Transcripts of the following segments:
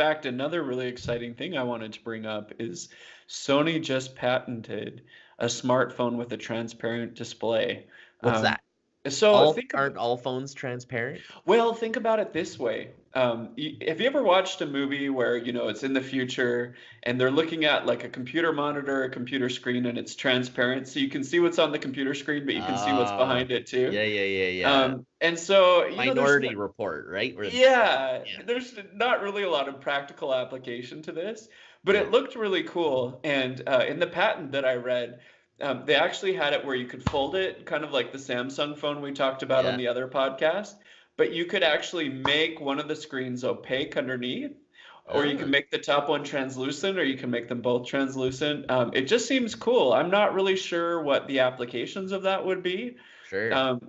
fact, another really exciting thing I wanted to bring up is Sony just patented a smartphone with a transparent display. What's Um, that? so All think aren't all phones transparent? well, think about it this way. Have you ever watched a movie where, it's in the future and they're looking at like a computer monitor, a computer screen, and it's transparent, so you can see what's on the computer screen, but you can see what's Ah, behind it too. yeah, yeah, yeah, yeah. And so, Minority Report, right? Where yeah, yeah, there's not really a lot of practical application to this, but yeah, it looked really cool. And in the patent that I read, they actually had it where you could fold it, kind of like the Samsung phone we talked about on yeah. the other podcast, but you could actually make one of the screens opaque underneath, or you can Ah, make the top one translucent, or you can make them both translucent. It just seems cool. I'm not really sure what the applications of that would be. sure. Um,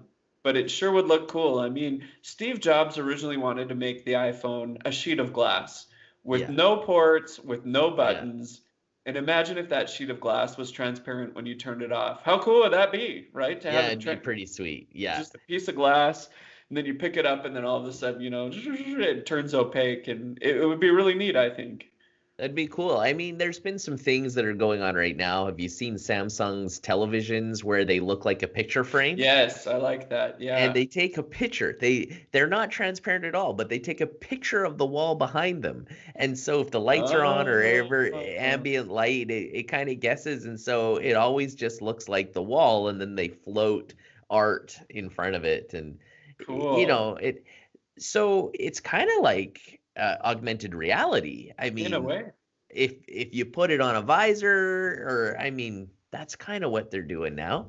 but it sure would look cool. I mean, Steve Jobs originally wanted to make the iPhone a sheet of glass with Yeah, no ports, with no yeah. buttons. And imagine if that sheet of glass was transparent when you turned it off. How cool would that be, right? To have Yeah, it it'd be pretty sweet. Yeah. just a piece of glass, and then you pick it up, and then all of a sudden, it turns opaque, and it would be really neat, I think. That'd be cool. I mean, there's been some things that are going on right now. Have you seen Samsung's televisions where they look like a picture frame? Yes, I like that. And Yeah. they take a picture. They're not transparent at all, but they take a picture of the wall behind them. And so if the lights are on or ever Oh, ambient light, it kind of guesses. And so it always just looks like the wall, and then they float art in front of it. And cool. it so it's kind of like augmented reality. I In a mean, way. if you put it on a visor, or I mean, that's kind of what they're doing now.